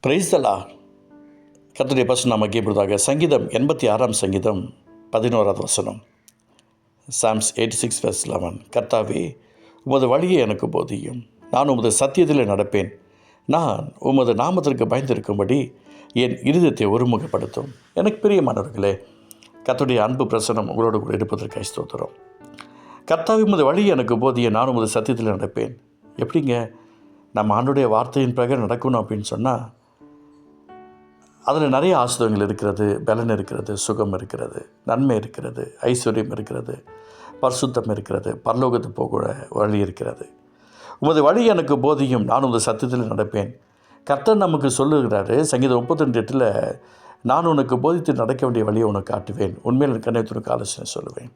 Praise the Lord. கர்த்தருடைய பரிசுத்த நாமம் மகிமைப்படுவதாக. சங்கீதம் 86 சங்கீதம் 11 வசனம். Psalms 86 verse 11. கர்த்தாவே, உமது வழியை எனக்கு போதியும், நான் உமது சத்தியத்தில் நடப்பேன். நான் உமது நாமத்திற்கு பயந்திருக்கும்படி என் இருதயத்தை ஒருமுகப்படுத்தும். எனக்கு பிரியமானவர்களே, கர்த்தருடைய அன்பு பிரசனம் உங்களோடு கூட இருப்பதற்கு ஸ்தோத்திரம். கர்த்தாவே, உமது வழியை எனக்கு போதிய, நான் உமது சத்தியத்தில் நடப்பேன். எப்படிங்க நம்ம ஆண்டுடைய வார்த்தையின் பிரகாரம் நடக்கணும் அப்படின்னு சொன்னால், அதில் நிறைய ஆசீர்வாதங்கள் இருக்கிறது, பலன் இருக்கிறது, சுகம் இருக்கிறது, நன்மை இருக்கிறது, ஐஸ்வர்யம் இருக்கிறது, பரிசுத்தம் இருக்கிறது, பரலோகத்துக்கு போகிற வழி இருக்கிறது. உமது வழி எனக்கு போதியும், நான் உமது சத்தியத்தில் நடப்பேன். கர்த்தர் நமக்கு சொல்லுகிறாரு சங்கீதம் 32:8, நான் உனக்கு போதித்து நடக்க வேண்டிய வழியை உனக்கு காட்டுவேன், உண்மையில் எனக்கு கண்ணத்துக்கு ஆலோசனை சொல்லுவேன்.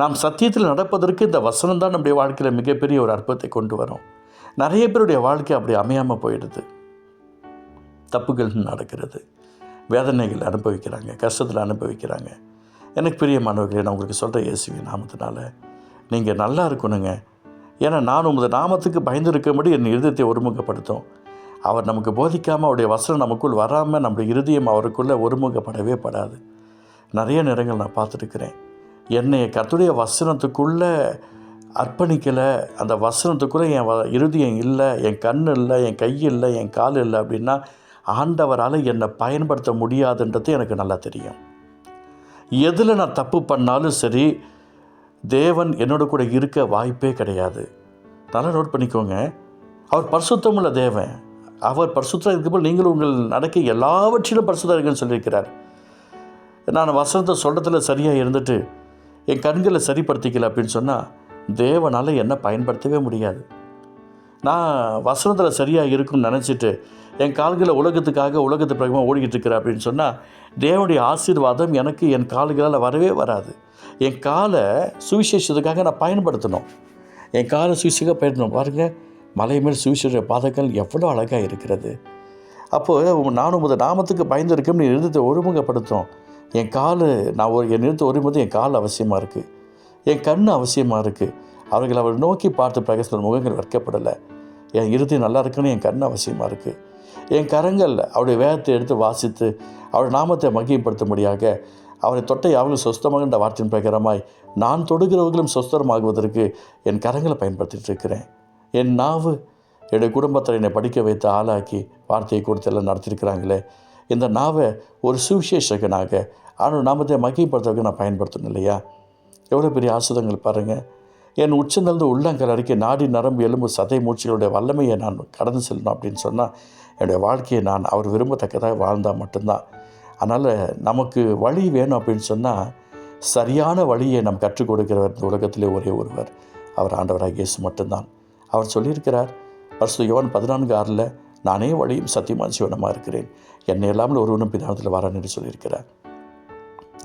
நாம் சத்தியத்தில் நடப்பதற்கு இந்த வசனம் தான் நம்முடைய வாழ்க்கையில் மிகப்பெரிய ஒரு அற்புதத்தை கொண்டு வரும். நிறைய பேருடைய வாழ்க்கை அப்படி அமையாமல் போயிடுது. தப்புகள் நடக்கிறது, வேதனைகள் அனுபவிக்கிறாங்க, கஷ்டத்தில் அனுபவிக்கிறாங்க. எனக்கு பிரியமானவர்களே, நான் உங்களுக்கு சொல்கிறேன், இயேசுவின் நாமத்தினால நீங்கள் நல்லா இருக்கணுங்க. ஏன்னா நான் உமது நாமத்துக்கு பயந்து இருக்கும்படி என் இருதயத்தை ஒருமுகப்படுத்தும். அவர் நமக்கு போதிக்காமல், அவருடைய வசனம் நமக்குள் வராமல் நம்முடைய இருதயம் அவருக்குள்ளே ஒருமுகப்படவே படாது. நிறைய நேரங்கள் நான் பார்த்துருக்கிறேன். என்னை கர்த்தருடைய வசனத்துக்குள்ளே அர்ப்பணிக்கலை, அந்த வசனத்துக்குள்ளே என் இருதயம் இல்லை, என் கண் இல்லை, என் கை இல்லை, என் கால் இல்லை அப்படின்னா ஆண்டவரால் என்னை பயன்படுத்த முடியாதுன்றது எனக்கு நல்லா தெரியும். எதில் நான் தப்பு பண்ணாலும் சரி, தேவன் என்னோட கூட இருக்க வாய்ப்பே கிடையாது. நல்லா நோட் பண்ணிக்கோங்க. அவர் பரிசுத்தமுள்ள தேவன். அவர் பரிசுத்தம் இருக்கும்போது நீங்களும் உங்கள் நடக்க எல்லாவற்றிலும் பரிசுத்தம் இருக்குன்னு சொல்லியிருக்கிறார். நான் வசனத்தை சொல்கிறதுல சரியாக இருந்துட்டு என் கண்களை சரிப்படுத்திக்கல அப்படின்னு சொன்னால் தேவனால் என்னை பயன்படுத்தவே முடியாது. நான் வசனத்தில் சரியாக இருக்குன்னு நினச்சிட்டு என் கால்களை உலகத்து பிரகமாக ஓடிக்கிட்டு இருக்கிறேன் அப்படின்னு சொன்னால் தேவனுடைய ஆசீர்வாதம் எனக்கு என் கால்களால் வரவே வராது. என் காலை சுவிசேஷத்துக்காக நான் பயன்படுத்தணும். என் காலை சுவிசேஷமாக பயன்படுத்தணும். பாருங்கள், மலை மேல் சுவிசேஷ பாதங்கள் எவ்வளோ அழகாக இருக்கிறது. அப்போது நான் உமது நாமத்துக்கு பயந்து இருக்கேன்னு இருந்ததை ஒருமுகப்படுத்தும். என் கால் என் நிறுத்த ஒருமுறை என் கால் அவசியமாக இருக்குது, என் கண் அவசியமாக இருக்குது. அவர்கள் அவரை நோக்கி பார்த்து பிரகாச முகங்கள் வைக்கப்படலை. என் இருதயம் நல்லா இருக்குன்னு என் கண் அவசியமாக இருக்குது. என் கரங்கள் அவருடைய வேதத்தை எடுத்து வாசித்து அவருடைய நாமத்தை மகிமைப்படுத்தும்படியாக அவரை தொட்ட யாவரும் சொஸ்தமாகின்ற வார்த்தையின் பிரகாரமாய் நான் தொடுகிறவர்களும் சொஸ்தரமாகுவதற்கு என் கரங்களை பயன்படுத்திகிட்டு இருக்கிறேன். என் நாவு என்னுடைய குடும்பத்தில் என்னை படிக்க வைத்து ஆளாக்கி வார்த்தையை கொடுத்து எல்லாம் நடத்தியிருக்கிறாங்களே, இந்த நாவை ஒரு சுவிசேஷகனாக அவனுடைய நாமத்தை மகிமைப்படுத்துறதுக்கு நான் பயன்படுத்தணும் இல்லையா? எவ்வளோ பெரிய ஆசுதங்கள் பாருங்கள். என் உச்சந்தளந்து உள்ளங்கள் அறிக்கை நாடி நரம்பு எலும்பு சதை மூச்சுகளுடைய வல்லமையை நான் கடந்து செல்லணும் அப்படின்னு சொன்னால் என்னுடைய வாழ்க்கையை நான் அவர் விரும்பத்தக்கதாக வாழ்ந்தால் மட்டும்தான். அதனால் நமக்கு வழி வேணும் அப்படின்னு சொன்னால் சரியான வழியை நாம் கற்றுக் கொடுக்கிறவர் இந்த உலகத்திலே ஒரே ஒருவர், அவர் ஆண்டவராக இயேசு மட்டும்தான். அவர் சொல்லியிருக்கிறார் பரிசுத்த யோவான் 14:6, நானே வழியும் சத்தியமான ஜீவனமாக இருக்கிறேன், என்னை இல்லாமல் ஒருவனும் பிதானத்தில் வரான் என்று சொல்லியிருக்கிறார்.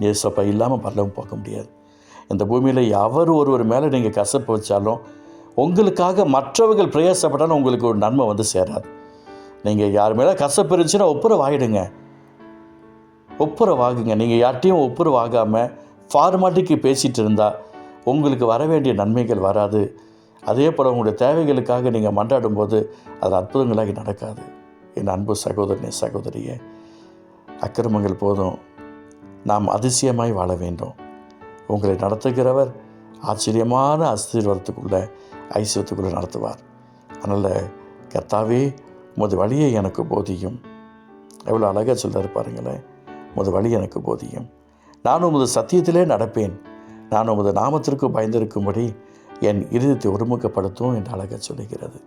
இயேசப்பா இல்லாமல் பரலோகம் போக முடியாது. இந்த பூமியில் அவர் ஒருவர் மேலே நீங்கள் கசப்பு வச்சாலும், உங்களுக்காக மற்றவர்கள் பிரயாசப்பட்டாலும் உங்களுக்கு ஒரு நன்மை வந்து சேராது. நீங்கள் யார் மேலே கசப்பு இருந்துச்சுன்னா ஒப்புரவாகிடுங்க, ஒப்புரவாகுங்க. நீங்கள் யார்ட்டையும் ஒப்புரவாகாமல் ஃபார்மாட்டிக்கு பேசிகிட்டு இருந்தால் உங்களுக்கு வர வேண்டிய நன்மைகள் வராது. அதே போல் உங்களுடைய தேவைகளுக்காக நீங்கள் மன்றாடும்போது அது அற்புதங்களாகி நடக்காது. என் அன்பு சகோதரனே, சகோதரியே, அக்கிரமங்கள் போதும், நாம் அதிசயமாய் வாழ வேண்டும். உங்களை நடத்துகிறவர் ஆச்சரியமான ஆசீர்வாதத்துக்குள்ளே ஐஸ்வர்யத்துக்குள்ளே நடத்துவார். அதனால் கர்த்தாவே, உமது வழியை எனக்கு போதியும். எவ்வளோ அழகாக சொல்கிறார் பாருங்களேன். உமது வழி எனக்கு போதியும், நான் உமது சத்தியத்திலே நடப்பேன், நான் உமது நாமத்திற்கு பயந்திருக்கும்படி என் இருதயத்தை ஒருமுகப்படுத்தும் என்று அழகாக சொல்லுகிறது.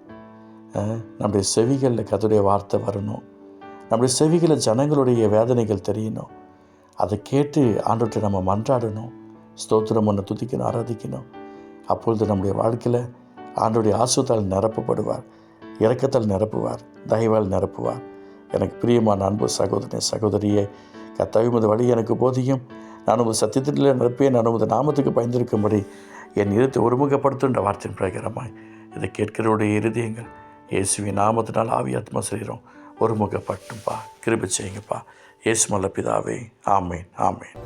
நம்முடைய செவிகளில் கர்த்தருடைய வார்த்தை வரணும். நம்முடைய செவிகளில் ஜனங்களுடைய வேதனைகள் தெரியணும். அதை கேட்டு ஆண்டவர்கிட்ட நம்ம மன்றாடணும், ஸ்தோத்திரம் ஒன்று துதிக்கணும், ஆராதிக்கணும். அப்பொழுது நம்முடைய வாழ்க்கையில் ஆண்டவருடைய ஆசீர்வாதத்தால் நிரப்பப்படுவார், இரக்கத்தால் நிரப்புவார், தயவால் நிரப்புவார். எனக்கு பிரியமான அன்பு சகோதரனே, சகோதரியே, கர்த்தாவே, உமது வழி எனக்கு போதியும், நான் உமது சத்தியத்திலே நடப்பேன், நான் உமது நாமத்துக்கு பயந்திருக்கும்படி என் இருதயத்தை ஒருமுகப்படுத்துகின்ற வார்த்தையின் பிரகாரமாய் இதை கேட்கிறவருடைய இருதயங்கள் இயேசுவின் நாமத்தினால் ஆவி ஆத்மா சரீரம் ஒருமுகப்பட்டும்பா. கிருபை செய்யுங்கப்பா. இயேசு நல்ல பிதாவே. ஆமேன், ஆமேன்.